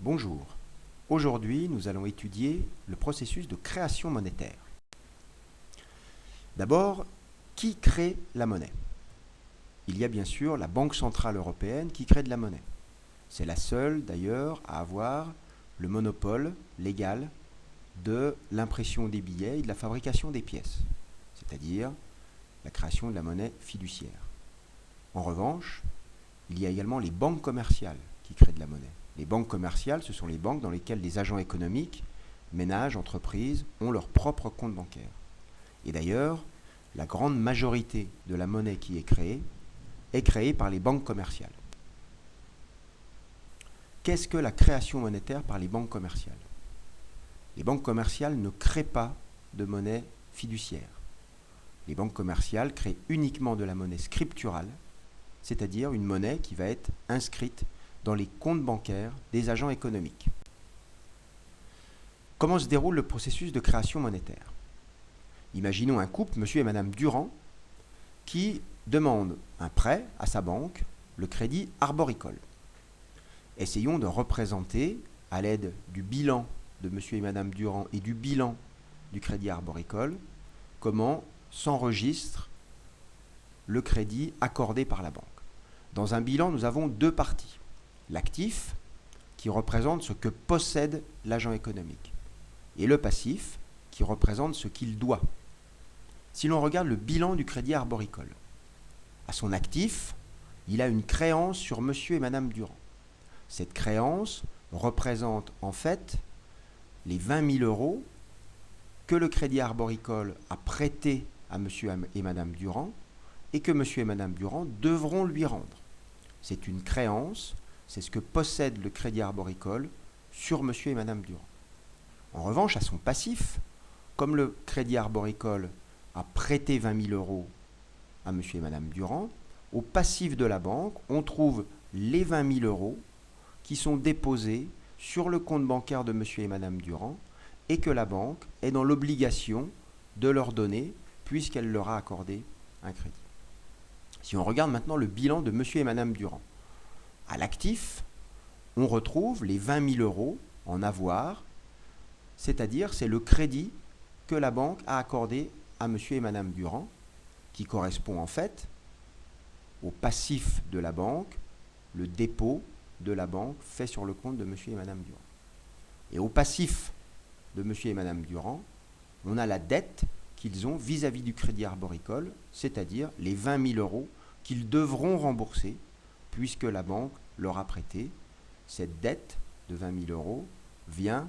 Bonjour. Aujourd'hui, nous allons étudier le processus de création monétaire. D'abord, qui crée la monnaie? Il y a bien sûr la Banque centrale européenne qui crée de la monnaie. C'est la seule, d'ailleurs, à avoir le monopole légal de l'impression des billets et de la fabrication des pièces, c'est-à-dire la création de la monnaie fiduciaire. En revanche, il y a également les banques commerciales qui créent de la monnaie. Les banques commerciales, ce sont les banques dans lesquelles les agents économiques, ménages, entreprises, ont leur propre compte bancaire. Et d'ailleurs, la grande majorité de la monnaie qui est créée par les banques commerciales. Qu'est-ce que la création monétaire par les banques commerciales? Les banques commerciales ne créent pas de monnaie fiduciaire. Les banques commerciales créent uniquement de la monnaie scripturale, c'est-à-dire une monnaie qui va être inscrite dans les comptes bancaires des agents économiques. Comment se déroule le processus de création monétaire? Imaginons un couple, monsieur et madame Durand, qui demandent un prêt à sa banque, le Crédit Arboricole. Essayons de représenter, à l'aide du bilan de monsieur et madame Durand et du bilan du Crédit Arboricole, comment s'enregistre le crédit accordé par la banque. Dans un bilan, nous avons deux parties. L'actif, qui représente ce que possède l'agent économique, et le passif, qui représente ce qu'il doit. Si l'on regarde le bilan du Crédit Arboricole, à son actif, il a une créance sur monsieur et madame Durand. Cette créance représente en fait les 20 000 euros que le Crédit Arboricole a prêté à monsieur et madame Durand et que monsieur et madame Durand devront lui rendre. C'est une créance, c'est ce que possède le Crédit Arboricole sur monsieur et madame Durand. En revanche, à son passif, comme le Crédit Arboricole a prêté 20 000 euros à monsieur et madame Durand, au passif de la banque, on trouve les 20 000 euros qui sont déposés sur le compte bancaire de monsieur et madame Durand et que la banque est dans l'obligation de leur donner puisqu'elle leur a accordé un crédit. Si on regarde maintenant le bilan de monsieur et madame Durand, à l'actif, on retrouve les 20 000 euros en avoir, c'est-à-dire c'est le crédit que la banque a accordé à monsieur et madame Durand, qui correspond en fait au passif de la banque, le dépôt de la banque fait sur le compte de monsieur et madame Durand. Et au passif de monsieur et madame Durand, on a la dette qu'ils ont vis-à-vis du Crédit Arboricole, c'est-à-dire les 20 000 euros qu'ils devront rembourser puisque la banque leur a prêté. Cette dette de 20 000 euros vient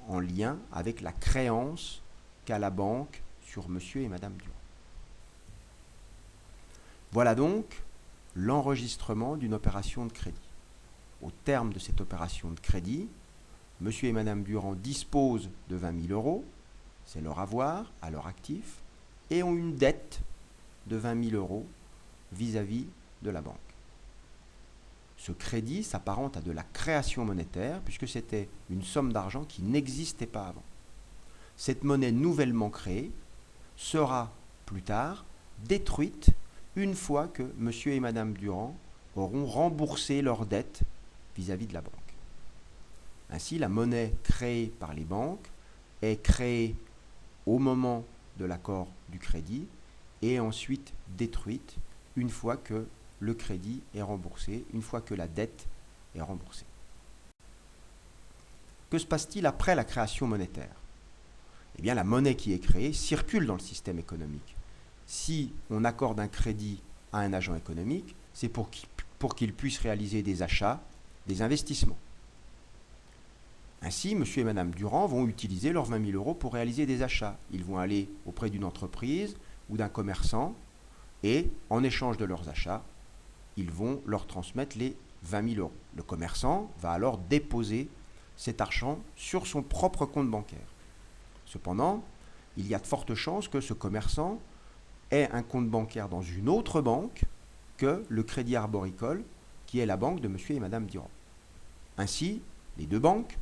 en lien avec la créance qu'a la banque sur monsieur et madame Durand. Voilà donc l'enregistrement d'une opération de crédit. Au terme de cette opération de crédit, monsieur et madame Durand disposent de 20 000 euros, c'est leur avoir à leur actif, et ont une dette de 20 000 euros vis-à-vis de la banque. Ce crédit s'apparente à de la création monétaire puisque c'était une somme d'argent qui n'existait pas avant. Cette monnaie nouvellement créée sera plus tard détruite une fois que monsieur et madame Durand auront remboursé leur dette vis-à-vis de la banque. Ainsi, la monnaie créée par les banques est créée au moment de l'accord du crédit et ensuite détruite une fois que le crédit est remboursé, une fois que la dette est remboursée. Que se passe-t-il après la création monétaire? Eh bien, la monnaie qui est créée circule dans le système économique. Si on accorde un crédit à un agent économique, c'est pour qu'il puisse réaliser des achats, des investissements. Ainsi, monsieur et madame Durand vont utiliser leurs 20 000 euros pour réaliser des achats. Ils vont aller auprès d'une entreprise ou d'un commerçant et, en échange de leurs achats, ils vont leur transmettre les 20 000 euros. Le commerçant va alors déposer cet argent sur son propre compte bancaire. Cependant, il y a de fortes chances que ce commerçant ait un compte bancaire dans une autre banque que le Crédit Arboricole, qui est la banque de monsieur et madame Durand. Ainsi, les deux banques,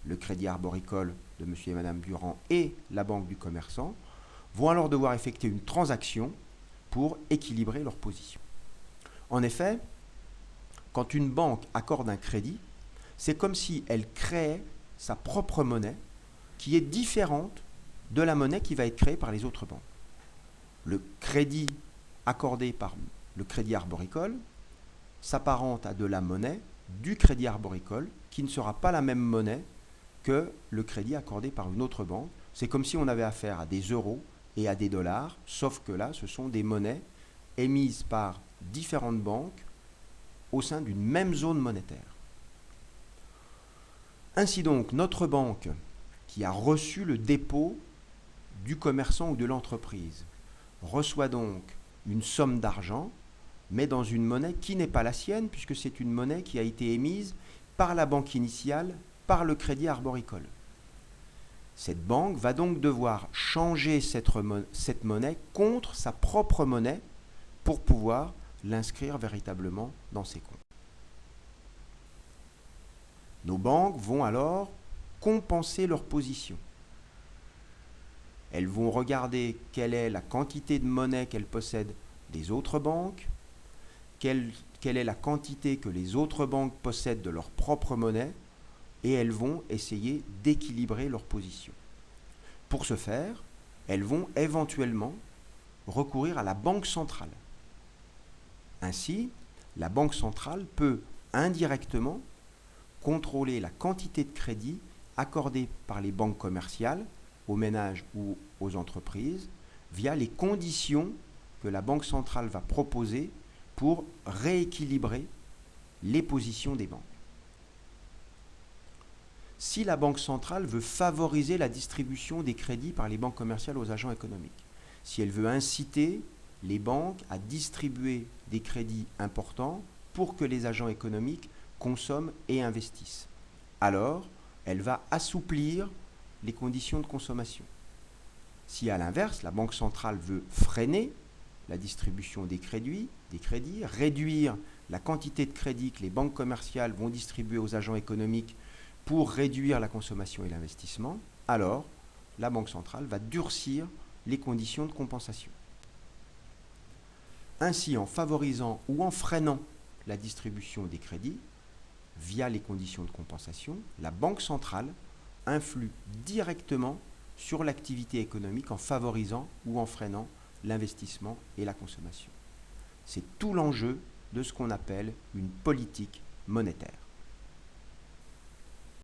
le Crédit Arboricole de monsieur et madame Durand et la banque du commerçant, vont alors devoir effectuer une transaction pour équilibrer leur position. En effet, quand une banque accorde un crédit, C'est comme si elle créait sa propre monnaie qui est différente de la monnaie qui va être créée par les autres banques. Le crédit accordé par le Crédit Arboricole s'apparente à de la monnaie du Crédit Arboricole qui ne sera pas la même monnaie que le crédit accordé par une autre banque. C'est comme si on avait affaire à des euros et à des dollars, sauf que là, ce sont des monnaies émises par différentes banques au sein d'une même zone monétaire. Ainsi donc, notre banque, qui a reçu le dépôt du commerçant ou de l'entreprise, reçoit donc une somme d'argent, mais dans une monnaie qui n'est pas la sienne, puisque c'est une monnaie qui a été émise par la banque initiale, par le Crédit Arboricole. Cette banque va donc devoir changer cette monnaie contre sa propre monnaie pour pouvoir l'inscrire véritablement dans ses comptes. Nos banques vont alors compenser leur position. Elles vont regarder quelle est la quantité de monnaie qu'elles possèdent des autres banques, quelle est la quantité que les autres banques possèdent de leur propre monnaie, et elles vont essayer d'équilibrer leur position. Pour ce faire, elles vont éventuellement recourir à la banque centrale. Ainsi, la banque centrale peut indirectement contrôler la quantité de crédit accordée par les banques commerciales aux ménages ou aux entreprises via les conditions que la banque centrale va proposer pour rééquilibrer les positions des banques. Si la banque centrale veut favoriser la distribution des crédits par les banques commerciales aux agents économiques, si elle veut inciter les banques à distribuer des crédits importants pour que les agents économiques consomment et investissent, alors elle va assouplir les conditions de consommation. Si à l'inverse, la Banque centrale veut freiner la distribution des crédits, réduire la quantité de crédits que les banques commerciales vont distribuer aux agents économiques pour réduire la consommation et l'investissement, alors la Banque centrale va durcir les conditions de compensation. Ainsi, en favorisant ou en freinant la distribution des crédits via les conditions de compensation, la Banque centrale influe directement sur l'activité économique en favorisant ou en freinant l'investissement et la consommation. C'est tout l'enjeu de ce qu'on appelle une politique monétaire.